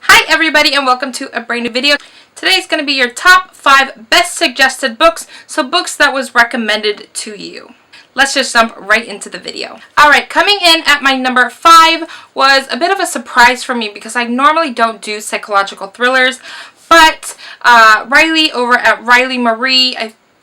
Hi everybody and welcome to a brand new video. Today is going to be your top 5 best suggested books, so books that was recommended to you. Let's just jump right into the video. Alright, coming in at my number 5 was a bit of a surprise for me because I normally don't do psychological thrillers, but Riley over at Riley Marie,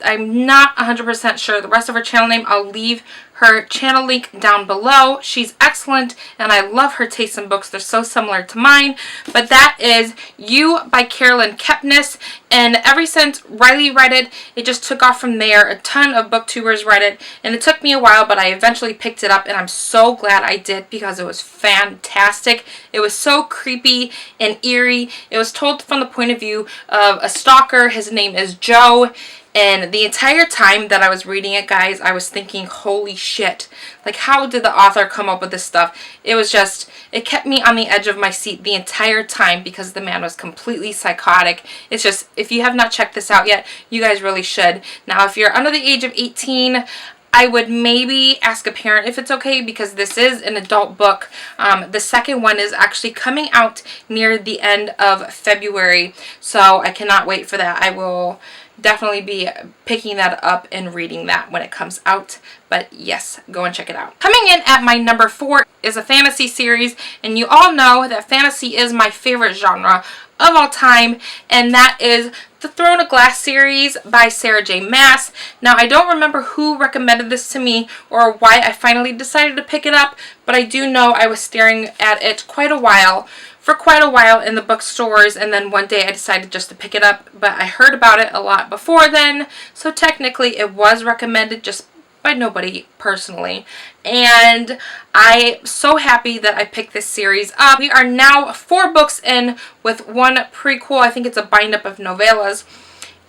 I'm not 100% sure the rest of her channel name. I'll leave her channel link down below. She's excellent and I love her taste in books. They're so similar to mine. But that is You by Carolyn Kepnes. And ever since Riley read it, it just took off from there. A ton of booktubers read it and it took me a while, but I eventually picked it up and I'm so glad I did because it was fantastic. It was so creepy and eerie. It was told from the point of view of a stalker. His name is Joe. And the entire time that I was reading it, guys, I was thinking, holy shit. Like, how did the author come up with this stuff? It was just, it kept me on the edge of my seat the entire time because the man was completely psychotic. It's just, if you have not checked this out yet, you guys really should. Now, if you're under the age of 18, I would maybe ask a parent if it's okay because this is an adult book. The second one is actually coming out near the end of February, so I cannot wait for that. I will definitely be picking that up and reading that when it comes out. But yes, go and check it out. Coming in at my number 4 is a fantasy series, and you all know that fantasy is my favorite genre of all time, and that is the Throne of Glass series by Sarah J. Maas. Now, I don't remember who recommended this to me or why I finally decided to pick it up, but I do know I was staring at it for quite a while in the bookstores, and then one day I decided just to pick it up, but I heard about it a lot before then, so technically it was recommended just by nobody personally, and I'm so happy that I picked this series up. We are now 4 books in with one prequel. I think it's a bind-up of novellas,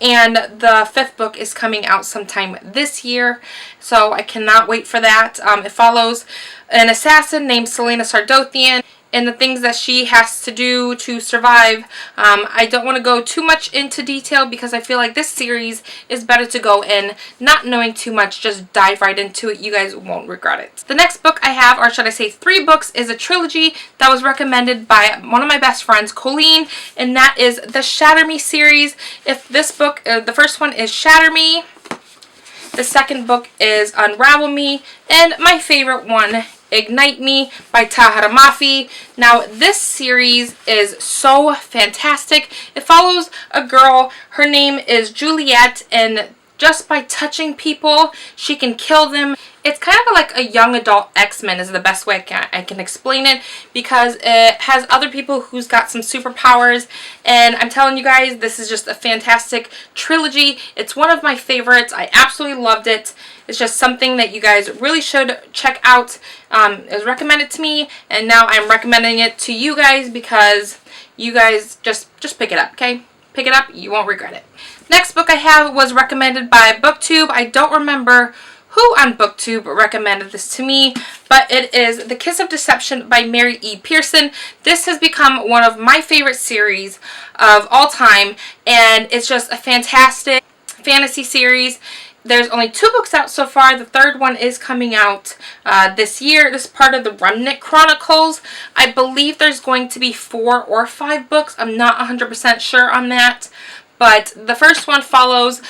and the 5th book is coming out sometime this year, so I cannot wait for that. It follows an assassin named Selena Sardothian and the things that she has to do to survive. I don't want to go too much into detail because I feel like this series is better to go in not knowing too much. Just dive right into it. You guys won't regret it. The next book I have, or should I say 3 books, is a trilogy that was recommended by one of my best friends, Colleen, and that is the Shatter Me series. If this book, the first one is Shatter Me, the second book is Unravel Me, and my favorite one, Ignite Me by Tahara Mafi. Now, this series is so fantastic. It follows a girl. Her name is Juliet, and just by touching people, she can kill them. It's kind of like a young adult X-Men is the best way I can explain it, because it has other people who's got some superpowers, and I'm telling you guys, this is just a fantastic trilogy. It's one of my favorites. I absolutely loved it. It's just something that you guys really should check out. It was recommended to me, and now I'm recommending it to you guys because you guys just pick it up, okay? Pick it up. You won't regret it. Next book I have was recommended by BookTube. I don't remember who on BookTube recommended this to me, but it is The Kiss of Deception by Mary E. Pearson. This has become one of my favorite series of all time, and it's just a fantastic fantasy series. There's only 2 books out so far. The 3rd one is coming out this year. This is part of the Remnant Chronicles. I believe there's going to be 4 or 5 books. I'm not 100% sure on that. But the first one follows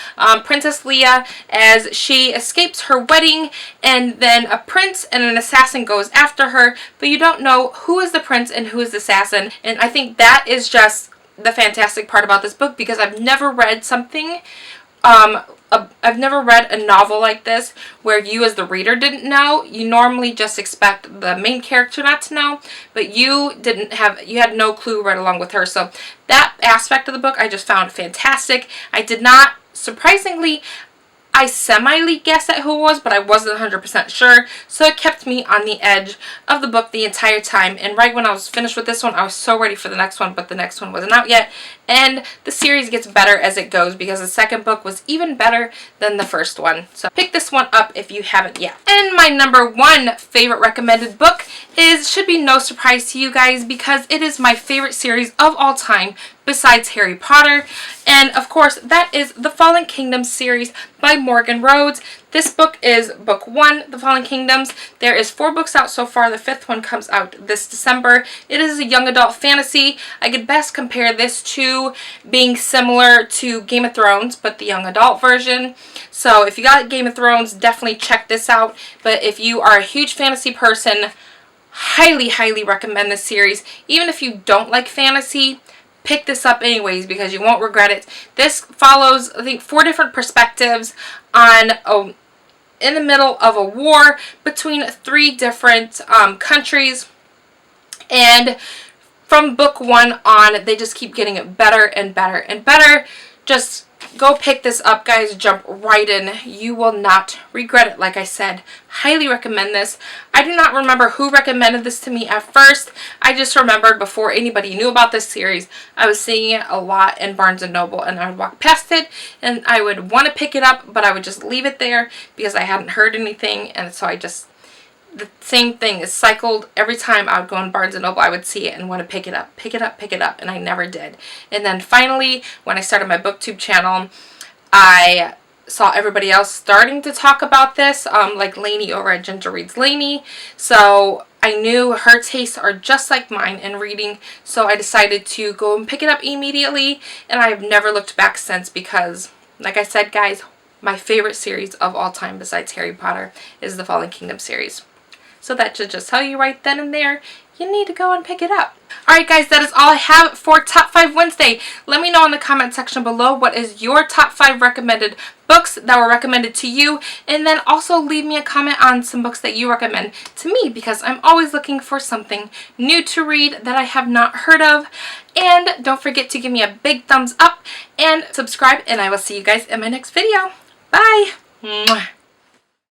Princess Leia as she escapes her wedding, and then a prince and an assassin goes after her, but you don't know who is the prince and who is the assassin. And I think that is just the fantastic part about this book, because I've never read something I've never read a novel like this where you as the reader didn't know. You normally just expect the main character not to know, but you had no clue right along with her. So that aspect of the book I just found fantastic. I did not, surprisingly, I semi guessed at who it was, but I wasn't 100% sure, so it kept me on the edge of the book the entire time. And right when I was finished with this one, I was so ready for the next one, but the next one wasn't out yet. And the series gets better as it goes because the second book was even better than the first one. So pick this one up if you haven't yet. And my number 1 favorite recommended book should be no surprise to you guys because it is my favorite series of all time besides Harry Potter. And And of course, that is the Fallen Kingdoms series by Morgan Rhodes. This book is book 1, The Fallen Kingdoms. There is 4 books out so far. The 5th one comes out this December. It is a young adult fantasy. I could best compare this to being similar to Game of Thrones, but the young adult version. So if you got Game of Thrones, definitely check this out. But if you are a huge fantasy person, highly, highly recommend this series. Even if you don't like fantasy, pick this up anyways because you won't regret it. This follows, I think, 4 different perspectives on in the middle of a war between 3 different countries, and from book 1 on, they just keep getting it better and better and better. Just go pick this up, guys. Jump right in. You will not regret it. Like I said, highly recommend this. I do not remember who recommended this to me at first. I just remembered before anybody knew about this series, I was seeing it a lot in Barnes & Noble, and I would walk past it and I would want to pick it up, but I would just leave it there because I hadn't heard anything, and so the same thing is cycled every time I would go in Barnes & Noble. I would see it and want to pick it up, pick it up, pick it up, and I never did. And then finally, when I started my booktube channel, I saw everybody else starting to talk about this, like Lainey over at Ginger Reads Lainey. So I knew her tastes are just like mine in reading, so I decided to go and pick it up immediately, and I have never looked back since because, like I said, guys, my favorite series of all time besides Harry Potter is the Fallen Kingdom series. So that should just tell you right then and there, you need to go and pick it up. Alright guys, that is all I have for Top 5 Wednesday. Let me know in the comment section below what is your top 5 recommended books that were recommended to you. And then also leave me a comment on some books that you recommend to me, because I'm always looking for something new to read that I have not heard of. And don't forget to give me a big thumbs up and subscribe, and I will see you guys in my next video. Bye! Mwah.